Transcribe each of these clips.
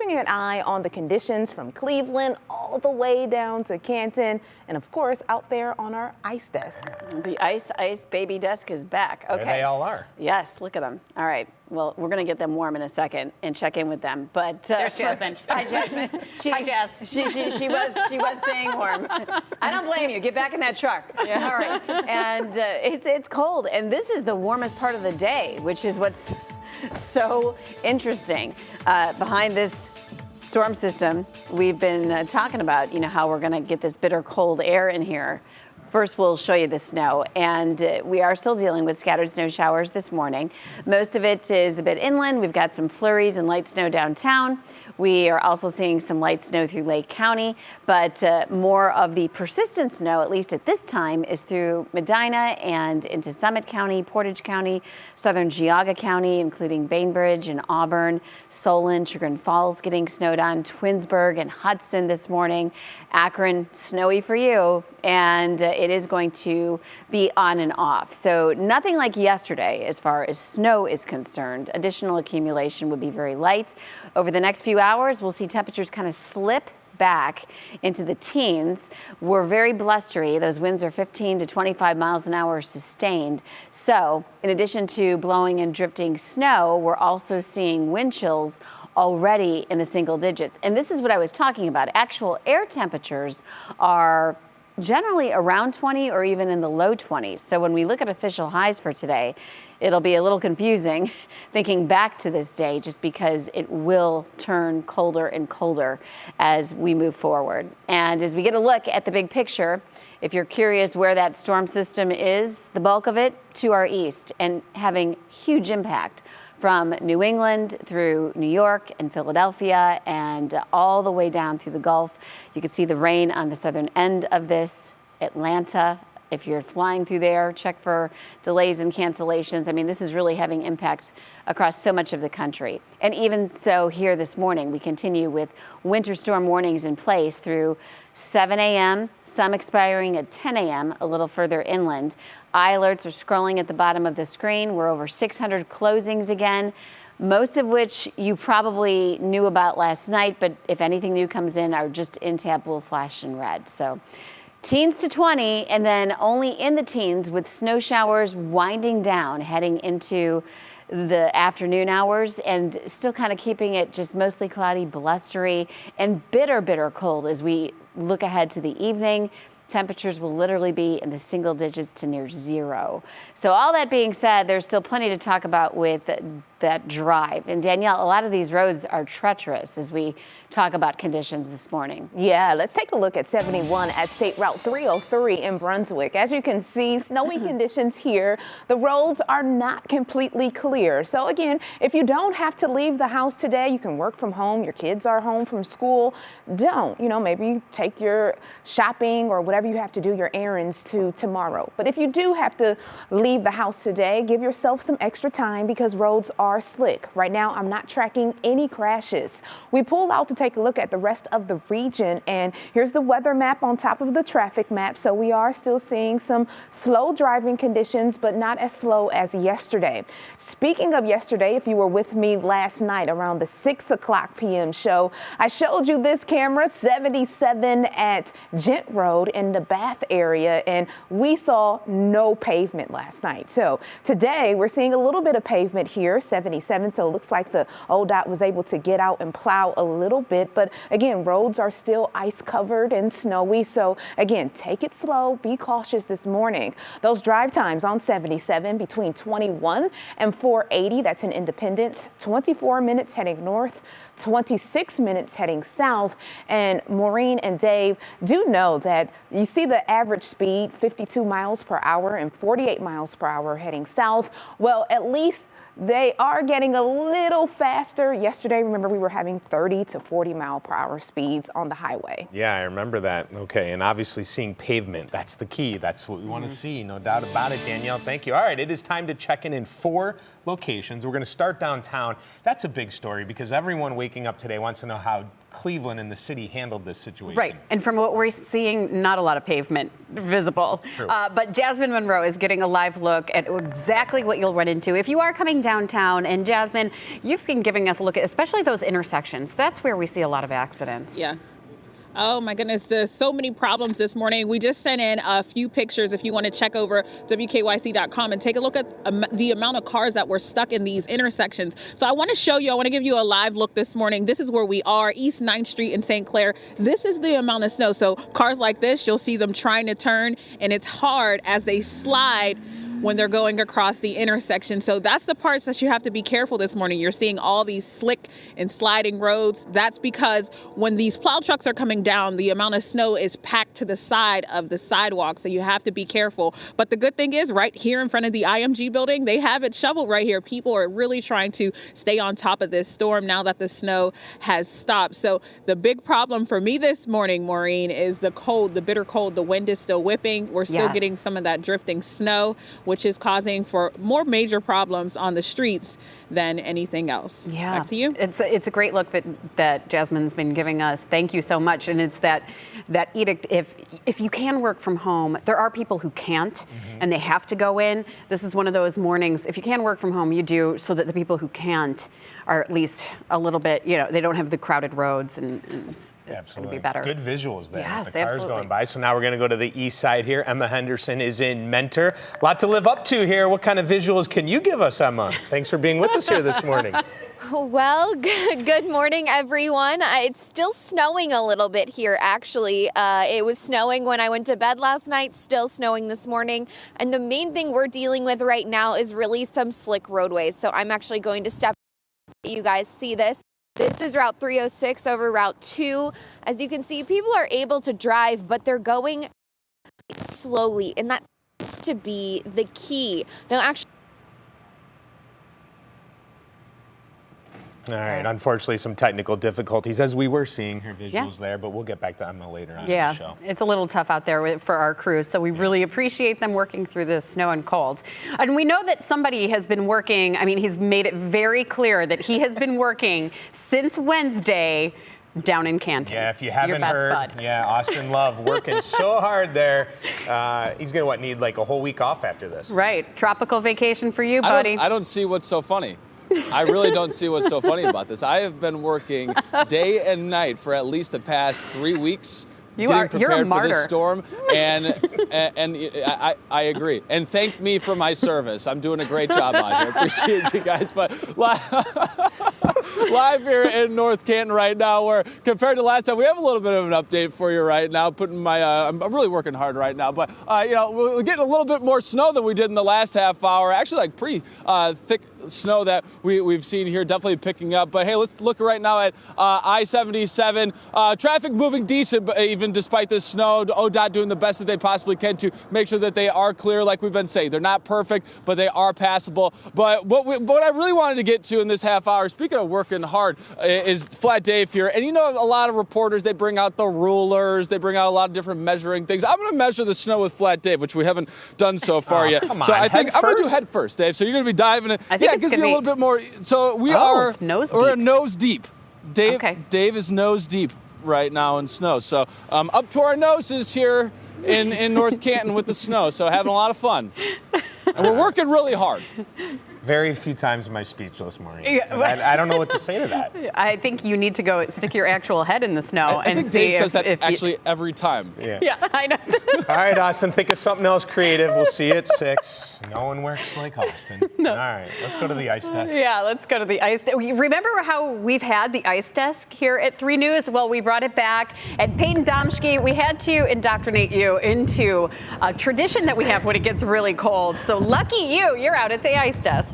keeping an eye on the conditions from Cleveland all the way down to Canton, and of course out there on our ice desk. The ice baby desk is back. Okay. There they all are. Yes, look at them. All right. Well, we're going to get them warm in a second and check in with them. But there's Jasmine. Hi, Jasmine. Hi, Jazz. She was staying warm. I don't blame you. Get back in that truck. Yeah. All right. And it's cold, and this is the warmest part of the day, which is what's so interesting. Behind this storm system, we've been talking about, how we're going to get this bitter cold air in here. First, we'll show you the snow, and we are still dealing with scattered snow showers this morning. Most of it is a bit inland. We've got some flurries and light snow downtown. We are also seeing some light snow through Lake County, but more of the persistent snow, at least at this time, is through Medina and into Summit County, Portage County, southern Geauga County, including Bainbridge and Auburn, Solon, Chagrin Falls getting snowed on, Twinsburg and Hudson this morning, Akron, snowy for you, and it is going to be on and off. So nothing like yesterday as far as snow is concerned. Additional accumulation would be very light. Over the next few hours, we'll see temperatures kind of slip back into the teens. We're very blustery. Those winds are 15 to 25 miles an hour sustained. So in addition to blowing and drifting snow, we're also seeing wind chills already in the single digits. And this is what I was talking about. Actual air temperatures are generally around 20 or even in the low 20s. So when we look at official highs for today, it'll be a little confusing thinking back to this day just because it will turn colder and colder as we move forward. And as we get a look at the big picture, if you're curious where that storm system is, the bulk of it to our east and having huge impact from New England through New York and Philadelphia and all the way down through the Gulf. You can see the rain on the southern end of this, Atlanta. If you're flying through there, check for delays and cancellations. I mean, this is really having impact across so much of the country. And even so here this morning, we continue with winter storm warnings in place through 7 a.m., some expiring at 10 a.m., a little further inland. Eye alerts are scrolling at the bottom of the screen. We're over 600 closings again, most of which you probably knew about last night, but if anything new comes in, our just in tab will flash in red. So teens to 20, and then only in the teens with snow showers winding down, heading into the afternoon hours, and still kind of keeping it just mostly cloudy, blustery, and bitter cold as we look ahead to the evening. Temperatures will literally be in the single digits to near zero. So all that being said, there's still plenty to talk about with that drive. And Danielle, a lot of these roads are treacherous as we talk about conditions this morning. Yeah, let's take a look at 71 at State Route 303 in Brunswick. As you can see, snowy conditions here. The roads are not completely clear. So again, if you don't have to leave the house today, you can work from home. Your kids are home from school. Don't, maybe take your shopping or whatever you have to do, your errands to tomorrow. But if you do have to leave the house today, give yourself some extra time because roads are slick. Right now, I'm not tracking any crashes. We pulled out to take a look at the rest of the region, and here's the weather map on top of the traffic map. So we are still seeing some slow driving conditions, but not as slow as yesterday. Speaking of yesterday, if you were with me last night around the 6 o'clock p.m. show, I showed you this camera, 77 at Gent Road in the Bath area, and we saw no pavement last night. So today we're seeing a little bit of pavement here, 77. So it looks like the ODOT was able to get out and plow a little bit. But again, roads are still ice covered and snowy. So again, take it slow, be cautious this morning. Those drive times on 77 between 21 and 480, that's in Independence, 24 minutes heading north, 26 minutes heading south. And Maureen and Dave do know that you see the average speed 52 miles per hour and 48 miles per hour heading south. Well, at least they are getting a little faster. Yesterday, remember, we were having 30 to 40 mile per hour speeds on the highway. Yeah, I remember that. Okay, and obviously seeing pavement, that's the key. That's what we want to see, no doubt about it, Danielle. Thank you. All right, it is time to check in 4 locations. We're going to start downtown. That's a big story because everyone waking up today wants to know how Cleveland and the city handled this situation. Right, and from what we're seeing, not a lot of pavement visible. True. But Jasmine Monroe is getting a live look at exactly what you'll run into if you are coming downtown. And Jasmine, you've been giving us a look at especially those intersections. That's where we see a lot of accidents. Yeah. Oh my goodness, there's so many problems this morning. We just sent in a few pictures if you want to check over WKYC.com and take a look at the amount of cars that were stuck in these intersections. So I want to give you a live look this morning. This is where we are, East 9th Street in St. Clair. This is the amount of snow. So cars like this, you'll see them trying to turn, and it's hard as they slide when they're going across the intersection. So that's the parts that you have to be careful this morning. You're seeing all these slick and sliding roads. That's because when these plow trucks are coming down, the amount of snow is packed to the side of the sidewalk. So you have to be careful. But the good thing is right here in front of the IMG building, they have it shoveled right here. People are really trying to stay on top of this storm now that the snow has stopped. So the big problem for me this morning, Maureen, is the cold, the bitter cold. The wind is still whipping. We're still getting some of that drifting snow, which is causing for more major problems on the streets than anything else. Yeah. Back to you. It's a great look that Jasmine's been giving us. Thank you so much. And it's that edict, if you can work from home, there are people who can't and they have to go in. This is one of those mornings, if you can work from home, you do, so that the people who can't are at least a little bit, they don't have the crowded roads, and it's going to be better. Good visuals there. Yes, the cars absolutely. going by. So now we're going to go to the east side here. Emma Henderson is in Mentor. A lot to live up to here. What kind of visuals can you give us, Emma? Thanks for being with us here this morning. Well, good morning, everyone. It's still snowing a little bit here, actually. It was snowing when I went to bed last night, still snowing this morning. And the main thing we're dealing with right now is really some slick roadways. So I'm actually going to step. You guys see this. This is Route 306 over Route 2. As you can see, people are able to drive, but they're going slowly. And that seems to be the key. Now, actually, All right. Unfortunately, some technical difficulties, as we were seeing her visuals there, but we'll get back to Emma later on in the show. It's a little tough out there for our crews, so we really appreciate them working through this snow and cold. And we know that somebody has been working, he's made it very clear that he has been working since Wednesday down in Canton. Yeah, if you haven't heard, Austin Love working so hard there. He's going to need like a whole week off after this. Right. Tropical vacation for you, buddy. I don't see what's so funny. I really don't see what's so funny about this. I have been working day and night for at least the past 3 weeks. You're a martyr for this storm, and I agree. And thank me for my service. I'm doing a great job out here. Appreciate you guys. But live here in North Canton right now, where compared to last time, we have a little bit of an update for you right now. I'm really working hard right now, but we're getting a little bit more snow than we did in the last half hour. Actually, like pretty thick snow that we've seen here, definitely picking up. But hey, let's look right now at I-77. Traffic moving decent, but even despite this snow, ODOT doing the best that they possibly can to make sure that they are clear. Like we've been saying, they're not perfect, but they are passable. But what I really wanted to get to in this half hour, speaking of working hard, is Flat Dave here. And a lot of reporters, they bring out the rulers, they bring out a lot of different measuring things. I'm going to measure the snow with Flat Dave, which we haven't done so far yet. Come on, so I think I'm going to do first? head first, Dave. So you're going to be diving in. Yeah, it gives me a little bit more. So we're nose deep. Okay. Dave is nose deep right now in snow. So up to our noses here in North Canton with the snow. So having a lot of fun. And we're working really hard. Very few times am I speechless, Maureen. I don't know what to say to that. I think you need to go stick your actual head in the snow I think see Dave says that if actually every time. Yeah, I know. All right, Austin, think of something else creative. We'll see you at 6. No one works like Austin. No. All right, let's go to the ice desk. Yeah, let's go to the ice desk. Remember how we've had the ice desk here at 3 News? Well, we brought it back. And Peyton Domschke, we had to indoctrinate you into a tradition that we have when it gets really cold. So lucky you're out at the ice desk.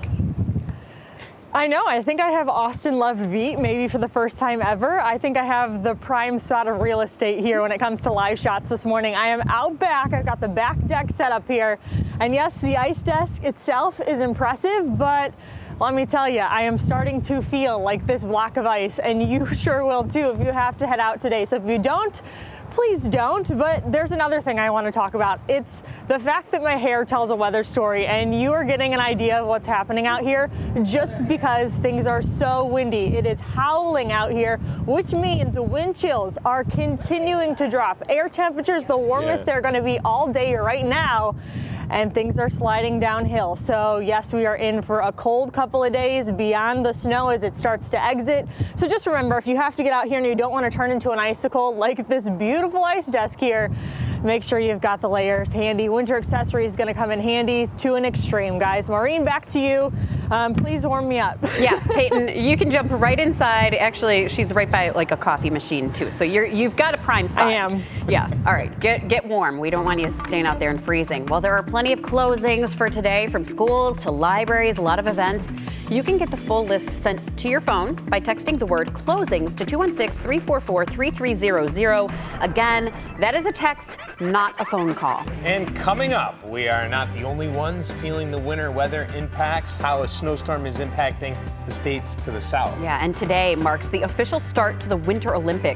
I know. I think I have Austin Love beat, maybe for the first time ever. I think I have the prime spot of real estate here when it comes to live shots this morning. I am out back. I've got the back deck set up here. And yes, the ice desk itself is impressive, but let me tell you, I am starting to feel like this block of ice, and you sure will too if you have to head out today. So if you don't, please don't. But there's another thing I want to talk about. It's the fact that my hair tells a weather story, and you are getting an idea of what's happening out here just because things are so windy. It is howling out here, which means wind chills are continuing to drop. Air temperatures, the warmest they're going to be all day right now, and things are sliding downhill. So yes, we are in for a cold couple couple of days beyond the snow as it starts to exit. So just remember, if you have to get out here and you don't want to turn into an icicle like this beautiful ice desk here, make sure you've got the layers handy. Winter accessory is going to come in handy to an extreme, guys. Maureen, back to you. Please warm me up. Yeah, Peyton, you can jump right inside. Actually, she's right by like a coffee machine too. So you've got a prime spot. I am. Yeah. All right. Get warm. We don't want you staying out there and freezing. Well, there are plenty of closings for today, from schools to libraries, a lot of events. You can get the full list sent to your phone by texting the word closings to 216-344-3300. Again, that is a text, not a phone call. And coming up, we are not the only ones feeling the winter weather impacts, how a snowstorm is impacting the states to the south. Yeah, and today marks the official start to the Winter Olympics.